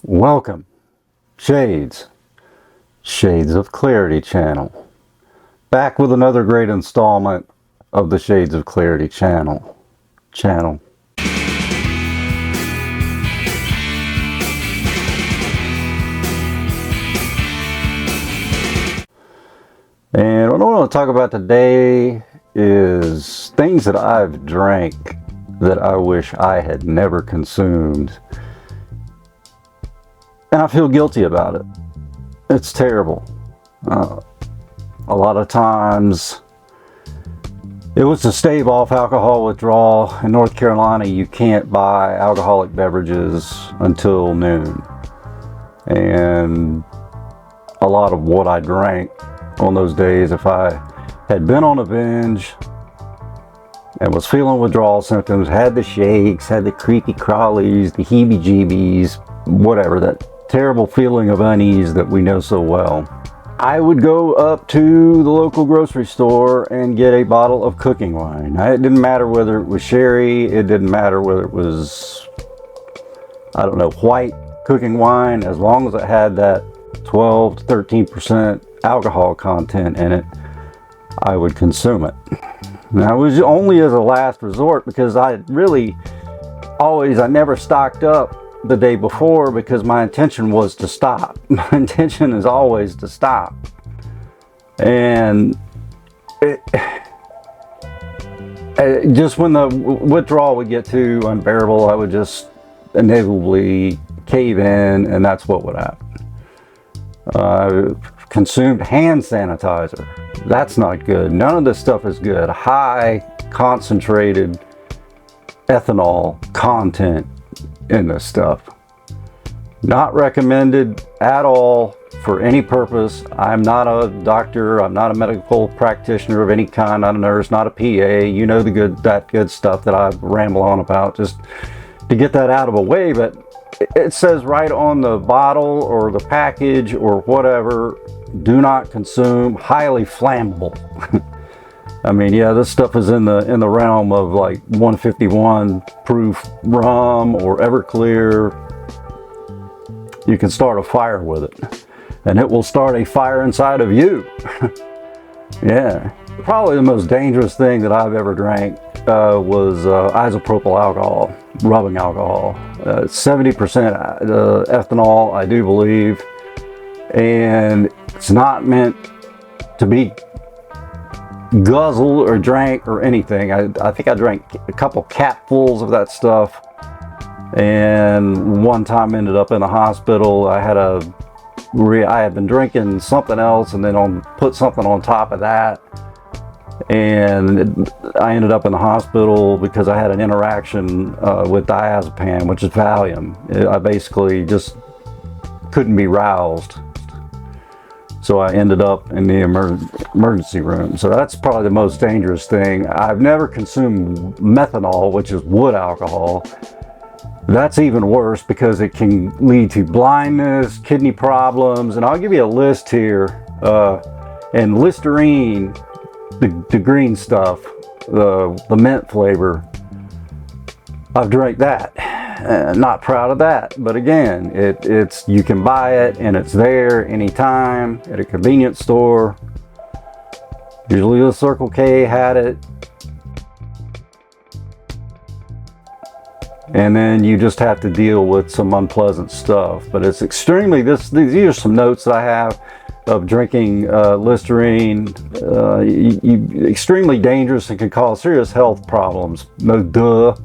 Welcome, Shades of Clarity channel. Back with another great installment of the Shades of Clarity channel. And what I want to talk about today is things that I've drank that I wish I had never consumed. And I feel guilty about it. It's terrible. A lot of times, it was to stave off alcohol withdrawal. In North Carolina, you can't buy alcoholic beverages until noon. And a lot of what I drank on those days, if I had been on a binge and was feeling withdrawal symptoms, had the shakes, had the creepy crawlies, the heebie-jeebies, whatever, that terrible feeling of unease that we know so well, I would go up to the local grocery store and get a bottle of cooking wine. It didn't matter whether it was sherry, it didn't matter whether it was, I don't know, white cooking wine, as long as it had that 12 to 13% alcohol content in it, I would consume it. Now, it was only as a last resort, because I never stocked up the day before, because my intention was to stop. My intention is always to stop. And just when the withdrawal would get too unbearable, I would just inevitably cave in, and that's what would happen. Consumed hand sanitizer. That's not good. None of this stuff is good. High concentrated ethanol content in this stuff. Not recommended at all for any purpose. I'm not a doctor. I'm not a medical practitioner of any kind. Not a nurse, not a PA. You know that good stuff that I ramble on about, just to get that out of the way. But it says right on the bottle or the package or whatever, do not consume, highly flammable. I mean, yeah, this stuff is in the realm of like 151 proof rum or Everclear. You can start a fire with it, and it will start a fire inside of you. Yeah. Probably the most dangerous thing that I've ever drank was isopropyl alcohol, rubbing alcohol. 70% ethanol, I do believe, and it's not meant to be guzzled or drank or anything. I think I drank a couple capfuls of that stuff, and one time ended up in the hospital. I had been drinking something else, and then put something on top of that, and I ended up in the hospital because I had an interaction with diazepam, which is Valium. I basically just couldn't be roused, so I ended up in the emergency room. So that's probably the most dangerous thing. I've never consumed methanol, which is wood alcohol. That's even worse, because it can lead to blindness, kidney problems, and I'll give you a list here. And Listerine, the green stuff, the mint flavor, I've drank that. Not proud of that, but again, it's you can buy it, and it's there anytime at a convenience store. Usually the Circle K had it. And then you just have to deal with some unpleasant stuff. But it's extremely, these are some notes that I have of drinking Listerine. Extremely dangerous and can cause serious health problems. No duh.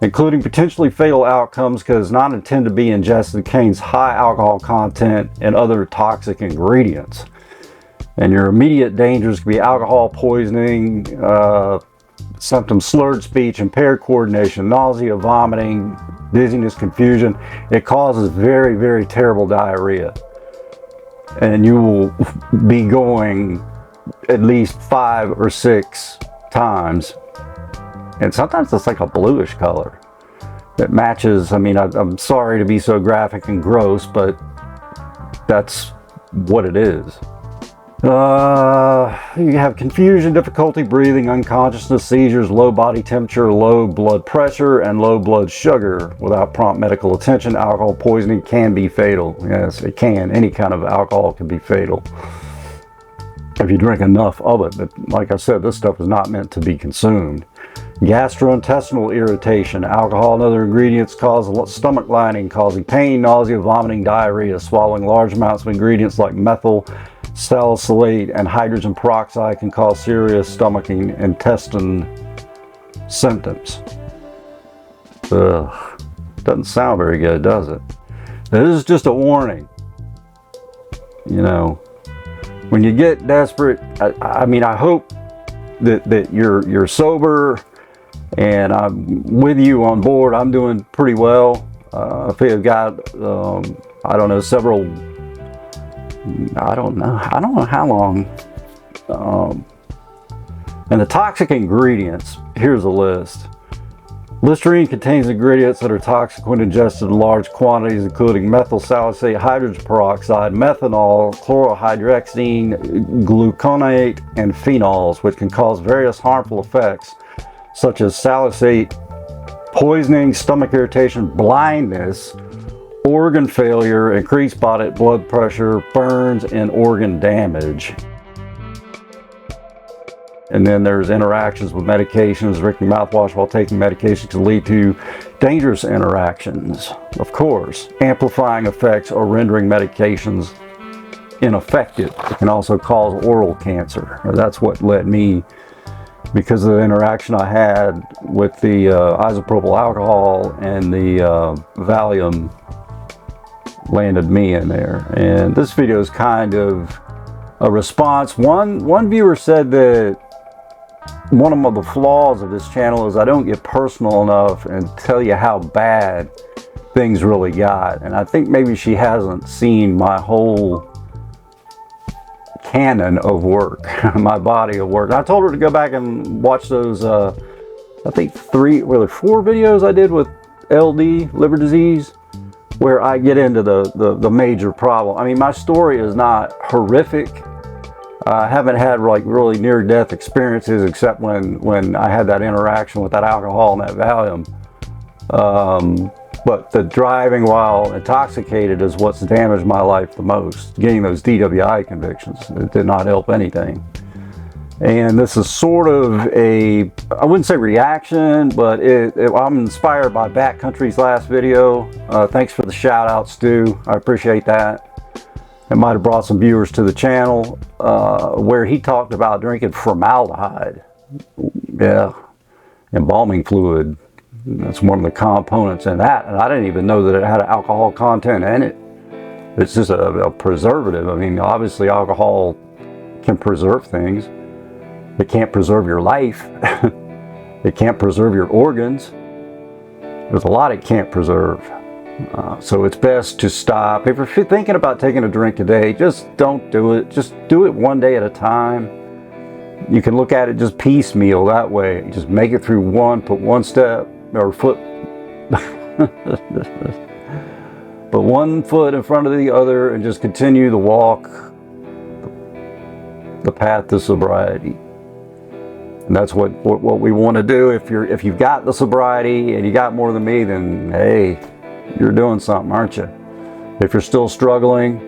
Including potentially fatal outcomes, because not intended to be ingested, contains high alcohol content and other toxic ingredients. And your immediate dangers could be alcohol poisoning, symptoms: slurred speech, impaired coordination, nausea, vomiting, dizziness, confusion. It causes very, very terrible diarrhea. And you will be going at least 5 or 6 times. And sometimes it's like a bluish color that matches. I mean, I'm sorry to be so graphic and gross, but that's what it is. You have confusion, difficulty breathing, unconsciousness, seizures, low body temperature, low blood pressure, and low blood sugar. Without prompt medical attention, alcohol poisoning can be fatal. Yes, it can. Any kind of alcohol can be fatal if you drink enough of it. But like I said, this stuff is not meant to be consumed. Gastrointestinal irritation. Alcohol and other ingredients cause stomach lining, causing pain, nausea, vomiting, diarrhea. Swallowing large amounts of ingredients like methyl salicylate and hydrogen peroxide can cause serious stomach and intestine symptoms. Ugh. Doesn't sound very good, does it? This is just a warning. You know, when you get desperate, I mean, I hope that you're sober, and I'm with you on board. I'm doing pretty well. I've got I don't know, several. I don't know how long. And the toxic ingredients, here's a list. Listerine contains ingredients that are toxic when ingested in large quantities, including methyl salicylate, hydrogen peroxide, methanol, chlorhydroxine, gluconate, and phenols, which can cause various harmful effects such as salicylate poisoning, stomach irritation, blindness, organ failure, increased body blood pressure, burns, and organ damage. And then there's interactions with medications. Drinking mouthwash while taking medication can lead to dangerous interactions, of course, amplifying effects or rendering medications ineffective. It can also cause oral cancer. That's what led me, because of the interaction I had with the isopropyl alcohol and the Valium landed me in there. And this video is kind of a response. One viewer said that one of the flaws of this channel is I don't get personal enough and tell you how bad things really got. And I think maybe she hasn't seen my whole canon of work, my body of work. I told her to go back and watch those, I think 4 videos I did with LD, liver disease, where I get into the major problem. I mean, my story is not horrific. I haven't had like really near-death experiences except when I had that interaction with that alcohol and that Valium. But the driving while intoxicated is what's damaged my life the most. Getting those DWI convictions, it did not help anything. And this is sort of a, I wouldn't say reaction, but I'm inspired by Backcountry's last video. Thanks for the shout out, Stu. I appreciate that. It might have brought some viewers to the channel, where he talked about drinking formaldehyde. Yeah, embalming fluid. That's one of the components in that. And I didn't even know that it had alcohol content in it. It's just a preservative. I mean, obviously alcohol can preserve things. It can't preserve your life. It can't preserve your organs. There's a lot it can't preserve. So it's best to stop. If you're thinking about taking a drink today, just don't do it. Just do it one day at a time. You can look at it just piecemeal that way. Just make it through one, put one step or foot, put one foot in front of the other and just continue to walk the path to sobriety. And that's what we want to do. If you've got the sobriety and you got more than me, then hey, you're doing something, aren't you? If you're still struggling,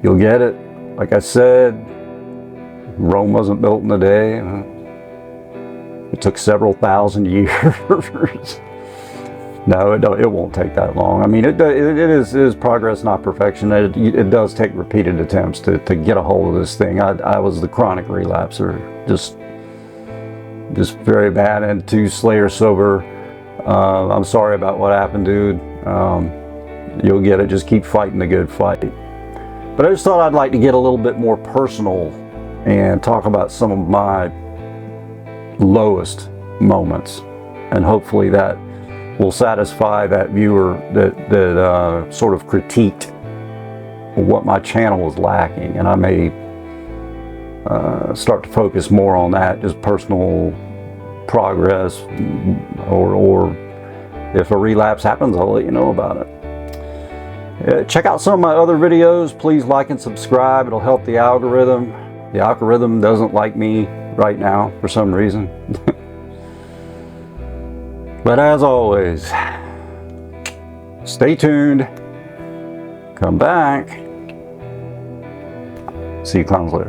you'll get it. Like I said, Rome wasn't built in a day. It took several thousand years. No, it won't take that long. I mean, it is progress, not perfection. It does take repeated attempts to get a hold of this thing. I was the chronic relapser, just very bad, and 2 Slayer sober. I'm sorry about what happened, dude. You'll get it. Just keep fighting the good fight. But I just thought I'd like to get a little bit more personal and talk about some of my lowest moments, and hopefully that will satisfy that viewer that sort of critiqued what my channel was lacking. And I may start to focus more on that, just personal progress, or if a relapse happens, I'll let you know about it. Check out some of my other videos. Please like and subscribe. It'll help the algorithm. The algorithm doesn't like me right now for some reason. But as always, stay tuned. Come back. See you clowns later.